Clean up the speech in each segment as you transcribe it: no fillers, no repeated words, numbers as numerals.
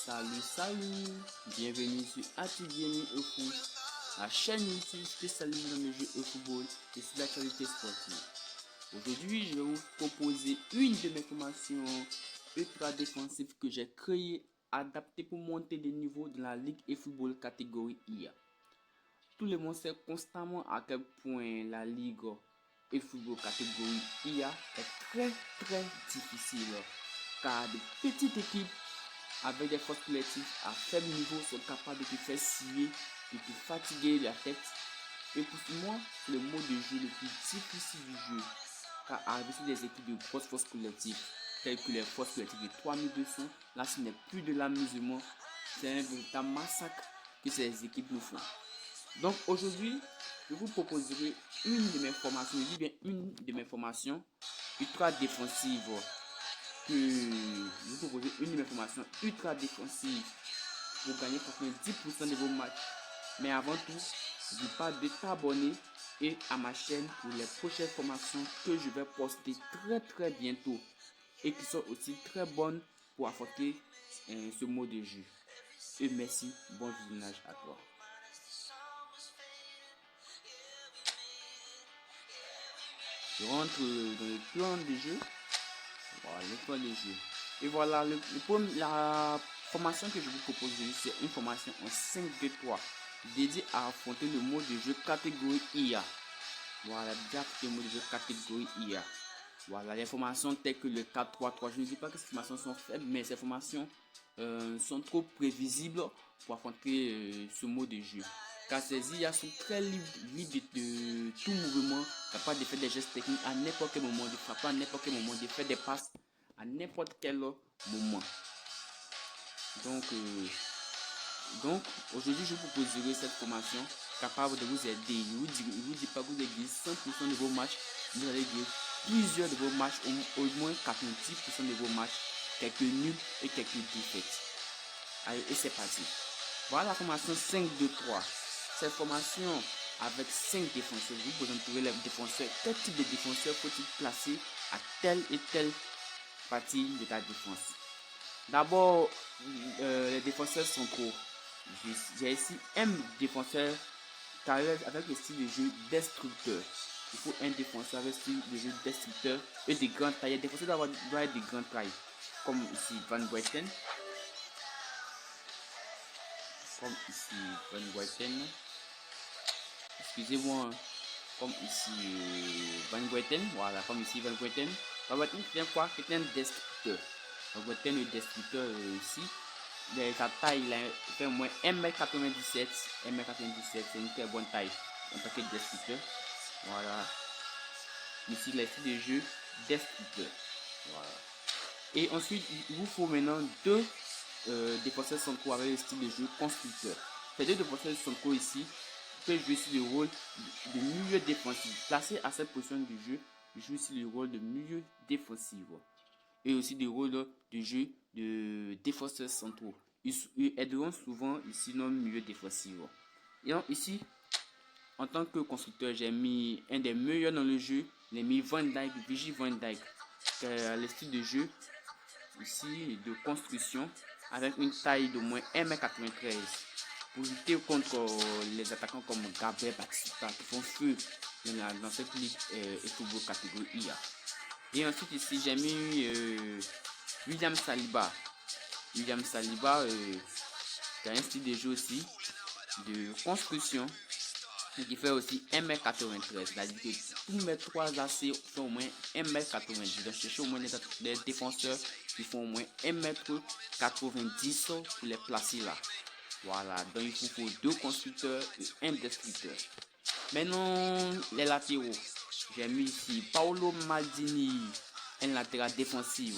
Salut, bienvenue sur Ati Efoot, la chaîne YouTube spécialisée dans le jeu eFootball et sur l'actualité sportive. Aujourd'hui, je vais vous proposer une de mes formations ultra défensives que j'ai créées, adaptées pour monter des niveaux dans la Ligue eFootball catégorie IA. Tout le monde sait constamment à quel point la Ligue eFootball catégorie IA est très difficile, car de petites équipes avec des forces collectives à faible niveau sont capables de te faire scier, de te fatiguer la tête. Et pour moi, c'est le mode de jeu le plus difficile du jeu, car arriver sur des équipes de grosses forces collectives, telles que les forces collectives de 3200, là ce n'est plus de l'amusement, c'est un véritable massacre que ces équipes nous font. Donc aujourd'hui, je vous proposerai une de mes formations ultra défensives ultra défensive pour gagner 90% de vos matchs. Mais avant tout, n'oublie pas de t'abonner et à ma chaîne pour les prochaines formations que je vais poster très bientôt et qui sont aussi très bonnes pour affronter ce mode de jeu. Et merci, bon visionnage à toi. Je rentre dans le plan de jeu. Voilà, le plan de jeu. Et voilà, la formation que je vous propose aujourd'hui, c'est une formation en 5-2-3 dédiée à affronter le mode de jeu catégorie IA. Voilà, le mode de jeu catégorie IA. Voilà, les formations telles que le 4-3-3. Je ne dis pas que ces formations sont faibles, mais ces formations sont trop prévisibles pour affronter ce mode de jeu. Car ces IA sont très libres de tout mouvement, capables de faire des gestes techniques à n'importe quel moment, de frapper à n'importe quel moment, de faire des passes à n'importe quel moment. Donc aujourd'hui, je vous proposerai cette formation capable de vous aider. Je vous dis pas que vous allez gagner 100% de vos matchs, vous allez gagner plusieurs de vos matchs, au moins 90% de vos matchs, quelques nuls et quelques défaites. Allez, et c'est parti. Voilà la formation 5-2-3. Cette formation avec 5 défenseurs, vous présenterez les défenseurs. Quel type de défenseur faut-il placer à telle et telle partie de ta défense? D'abord, les défenseurs centraux. J'ai ici un défenseur avec le style de jeu destructeur. Il faut un défenseur avec le style de jeu destructeur et de grande taille. Les défenseurs doivent être de grande taille. Comme ici Van Buiten. Excusez-moi. Comme ici Van Buiten. Voilà, comme ici Van Buiten. Van Buiten c'est quoi? C'est un destructeur. Van Buiten le destructeur ici. Sa taille il fait au moins 1m97. 1m97, c'est une très bonne taille. Un paquet de destructeur. Voilà. Ici, le style de jeu destructeur. Voilà. Et ensuite, il vous faut maintenant deux défenseurs centraux avec le style de jeu constructeur. Ces deux défenseurs centraux ici peuvent jouer sur le rôle de milieu défensif. Placé à cette position du jeu, ils jouent aussi le rôle de milieu défensif. Et aussi des rôles de jeu de défenseurs centraux. Ils aideront souvent ici dans le milieu défensif. Et donc ici, en tant que constructeur, j'ai mis un des meilleurs dans le jeu. J'ai mis Van Dijk, Virgil Van Dijk. Le style de jeu ici de construction avec une taille d'au moins 1m93 pour lutter contre les attaquants comme Gabriel Batista qui font feu dans cette ligue eFootball catégorie IA. Et ensuite ici j'ai mis William Saliba. William Saliba qui a un style de jeu aussi de construction qui fait aussi 1m93. C'est-à-dire que tous mes 3 AC font au moins 1m90. Donc chercher au moins des défenseurs qui font au moins 1m90 pour les placer là. Voilà, donc il faut 2 constructeurs et 1 destructeur. Maintenant les latéraux. J'ai mis ici Paolo Maldini, un latéral défensif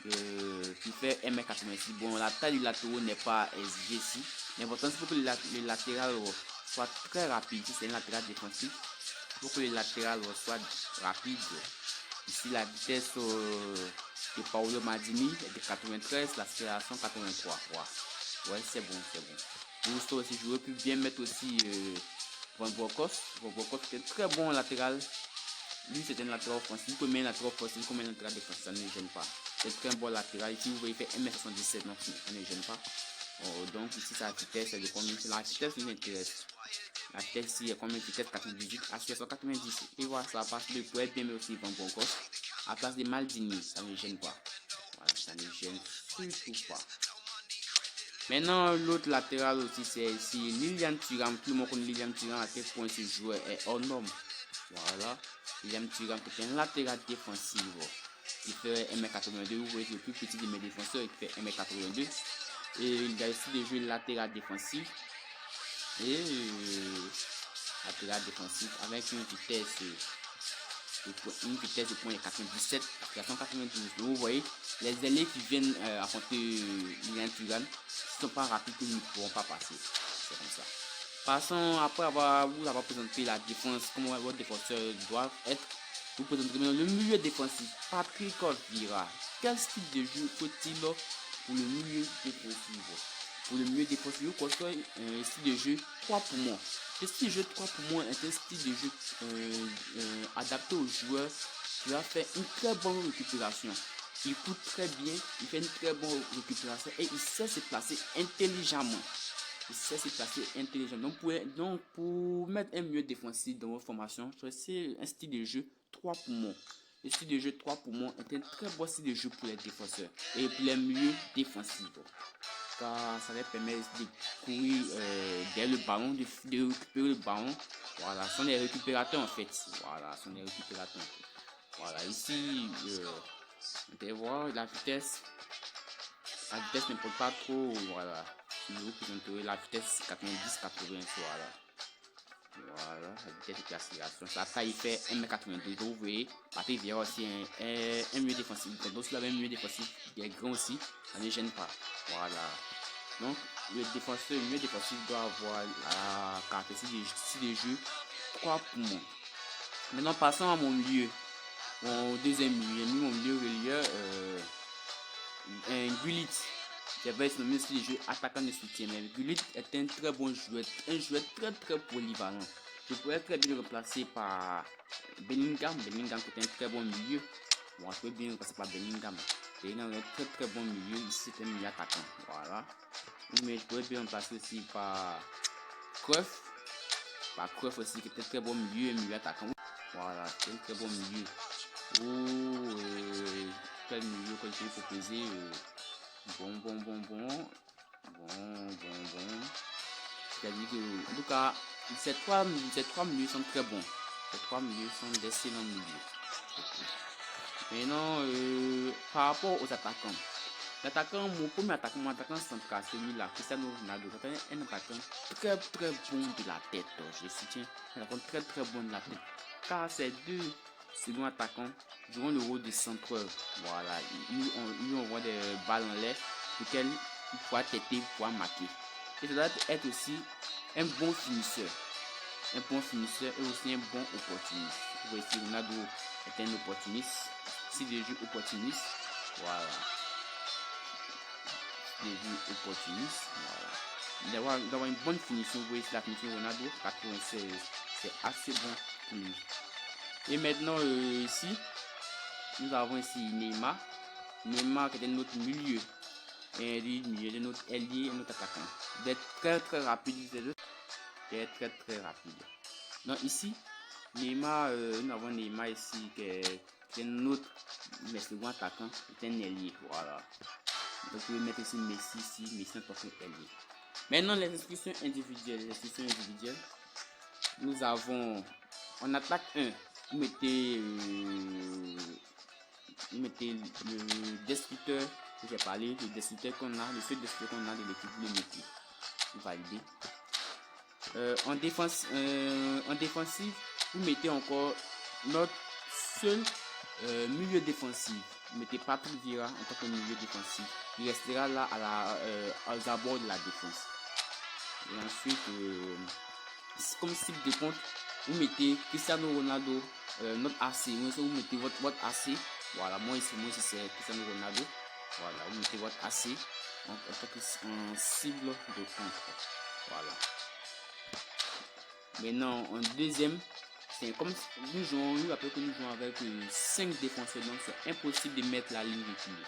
qui fait 1m86. Bon, la taille du latéral n'est pas exigée ici. L'important c'est que le latéral soit très rapide. Si c'est un latéral défensif, il faut que le latéral soit rapide. Ici, la vitesse de Paolo Maldini est de 93, l'accélération 83. Ouais, c'est bon. Pour aussi, j'aurais pu bien mettre aussi Van Bronckhorst. Van Bronckhorst est très bon latéral. Lui, c'est un latéral offensif. Comme un latéral offensif, comme un latéral défensif, ça ne me gêne pas. c'est très bon latéral. Ici, vous voyez, il fait 1m77, donc ça ne gêne pas. Donc ici, sa vitesse est de combien? La vitesse nous intéresse. La vitesse ici est combien? Vitesse 98 à 690. Et voilà, ça passe de pour être bien, mais aussi bon gosse. À place de Maldini, ça ne gêne pas. Voilà, ça ne gêne surtout pas. Maintenant, l'autre latéral aussi, c'est ici Lilian Thuram. Tout le monde connaît Lilian Thuram, à quel point ce joueur est hors norme. Voilà, Lilian Thuram qui est un latéral défensif. Il fait 1m82. Vous voyez, le plus petit de mes défenseurs, il fait 1m82. Et il a aussi des jeux latéral défensif. Et latéral défensif avec une vitesse de point 97, 492. Donc vous voyez, les ailiers qui viennent affronter Lilian Thuram ne sont pas rapides, ils ne pourront pas passer. C'est comme ça. Passons, après vous avoir présenté la défense, comment votre défenseur doit être, vous présenterez le milieu défensif, Patrick Vieira. Quel style de jeu faut-il pour le milieu défensif? Pour le milieu défensif, vous construisez un style de jeu 3 pour moi. Le style de jeu 3 pour moi est un style de jeu adapté aux joueurs qui va faire une très bonne récupération. Il court très bien, il fait une très bonne récupération et il sait se placer intelligemment. Donc pour mettre un milieu défensif dans votre formation, c'est un style de jeu 3 pour moi. Le style de jeu 3 pour moi est un très bon style de jeu pour les défenseurs et pour les milieux défensifs. Car ça leur permet de courir derrière le ballon, de récupérer le ballon. Voilà, ce sont les récupérateurs en fait. Voilà, ici, on peut voir la vitesse. La vitesse ne peut pas trop. Voilà, je vous présenterai la vitesse 90-80. Voilà, la vitesse de classification. La taille il fait 1m82. Donc vous voyez, Patrick Vieira aussi un milieu défensif. Donc si vous avez un milieu défensif qui est grand aussi, ça ne gêne pas. Voilà. Donc le milieu défensif doit avoir la caractéristique de jeu 3 pour moi. Maintenant passons à mon milieu. Mon deuxième milieu, mon milieu relieur, un Gullit. J'avais nommé aussi le jeu attaquant de soutien. Mais Gullit est un très bon joueur, un joueur très polyvalent. Je pourrais très bien le remplacer par Bellingham. Bellingham qui est un très bon milieu. Bon, je peux bien le remplacer par Bellingham. Bellingham est un très bon milieu. Ici c'est un milieu attaquant. Voilà. Mais je pourrais bien le remplacer aussi par Cruyff. Par Cruyff aussi qui est un très bon milieu attaquant. Voilà, c'est un très bon milieu. Quel milieu que je vais proposer? Bon. C'est-à-dire que, en tout cas, ces trois milieux sont très bons. Ces trois milieux sont d'excellents milieux. Maintenant, par rapport aux attaquants. Mon premier attaquant central, celui-là, Cristiano Ronaldo, c'est un attaquant très bon de la tête. Je soutiens, un attaquant très bon de la tête. Car ces deux seconds attaquants joueront le rôle de centreur. Voilà, ils envoient des balles en l'air auxquelles il pourra têter, pourra marquer. Et ça doit être aussi un bon finisseur. Et aussi un bon opportuniste. Vous voyez ici, Ronaldo est un opportuniste. Si des jeux opportunistes, voilà. D'avoir une bonne finition. Vous voyez la finition Ronaldo 96, c'est assez bon pour lui. Et maintenant ici nous avons ici Neymar qui est notre milieu et notre ailier et notre attaquant. D'être très rapide, très rapide. Donc ici Neymar, nous avons Neymar ici qui est notre second attaquant, qui est un ailier. Voilà. Donc vous pouvez mettre ici Messi est un ailier. Maintenant les inscriptions individuelles. Nous avons en attaque 1, vous mettez le destructeur que j'ai parlé, le seul destructeur qu'on a de l'équipe, vous le mettez, vous validez. En défensif, vous mettez encore notre seul milieu défensif. Vous mettez Patrick Vieira en tant que milieu défensif. Il restera là aux abords de la défense. Et ensuite, comme cible de compte, vous mettez Cristiano Ronaldo, notre AC. Vous mettez votre AC. Voilà, moi ici c'est Cristiano Ronaldo. Voilà, vous mettez votre AC en tant que cible de compte. Voilà. Maintenant, en deuxième, comme nous jouons, nous rappelons que nous jouons avec 5 défenseurs, donc c'est impossible de mettre la ligne reculée.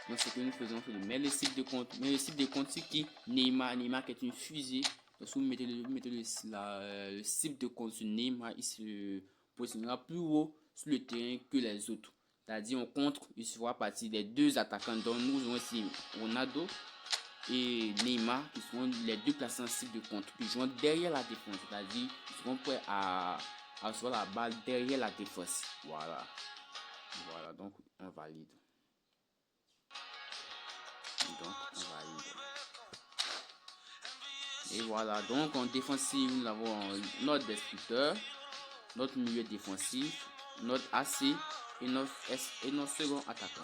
Donc ce que nous faisons, c'est de mettre le cible de compte. Mais le cible de compte, c'est qui? Neymar qui est une fusée. Donc si vous mettez le cible de compte sur Neymar, il se positionnera plus haut sur le terrain que les autres. C'est-à-dire on contre, il se fera partie des 2 attaquants. Donc nous avons aussi Ronaldo et Neymar qui seront les 2 placés en cible de compte. Ils jouent derrière la défense, c'est-à-dire ils seront prêts à recevoir la balle derrière la défense. Voilà, donc on valide. Et voilà, donc en défensive, nous avons notre destructeur, notre milieu défensif, notre AC et notre second attaquant.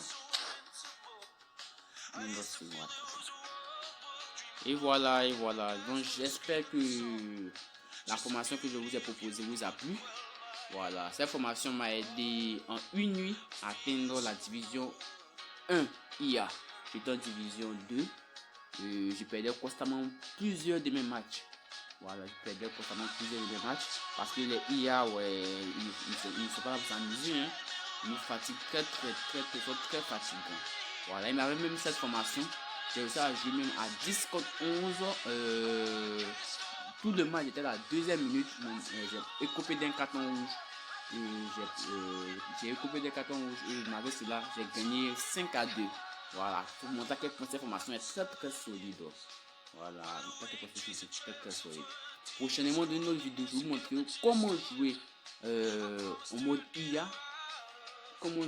Et voilà. Donc j'espère que la formation que je vous ai proposée vous a plu. Voilà, cette formation m'a aidé en une nuit à atteindre la division 1 IA. J'étais en division 2. Je perdais constamment plusieurs de mes matchs. Voilà, je perdais constamment plusieurs de mes matchs. Parce que les IA, ouais, ils ne sont pas là pour s'amuser. Hein. Ils nous fatiguent très fatigants. Voilà, il m'avait même mis cette formation. J'ai réussi à jouer même à 10 contre 11. Tout le match était à la 2e minute. J'ai écopé d'un carton rouge. J'ai écopé d'un carton rouge. Et malgré cela, j'ai gagné 5-2. Voilà, pour montrer à quel point cette formation est très solide. Voilà, très solide. Prochainement, dans une autre vidéo, je vais vous montrer comment jouer en mode IA. Comment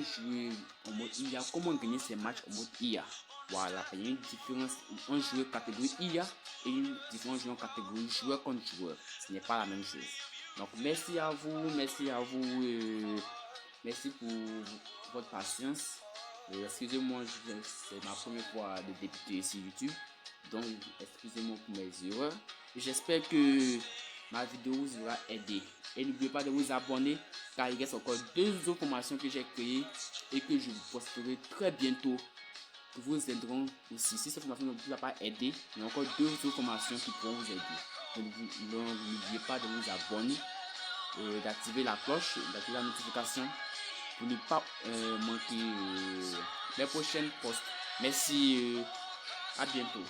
gagner ces matchs en mode IA. Voilà, il y a une différence en joueur catégorie IA et une différence en catégorie joueur contre joueur. Ce n'est pas la même chose. Donc, merci à vous. Merci pour votre patience. Excusez-moi, c'est ma première fois de débuter sur YouTube. Donc, excusez-moi pour mes erreurs. J'espère que ma vidéo vous aura aidé. Et n'oubliez pas de vous abonner car il reste encore 2 autres formations que j'ai créées et que je vous posterai très bientôt. Qui vous aideront aussi. Si cette formation ne vous a pas aidé, il y a encore 2 autres formations qui pourront vous aider. Donc, n'oubliez pas de vous abonner, d'activer la cloche, d'activer la notification pour ne pas manquer les prochaines posts. Merci, à bientôt.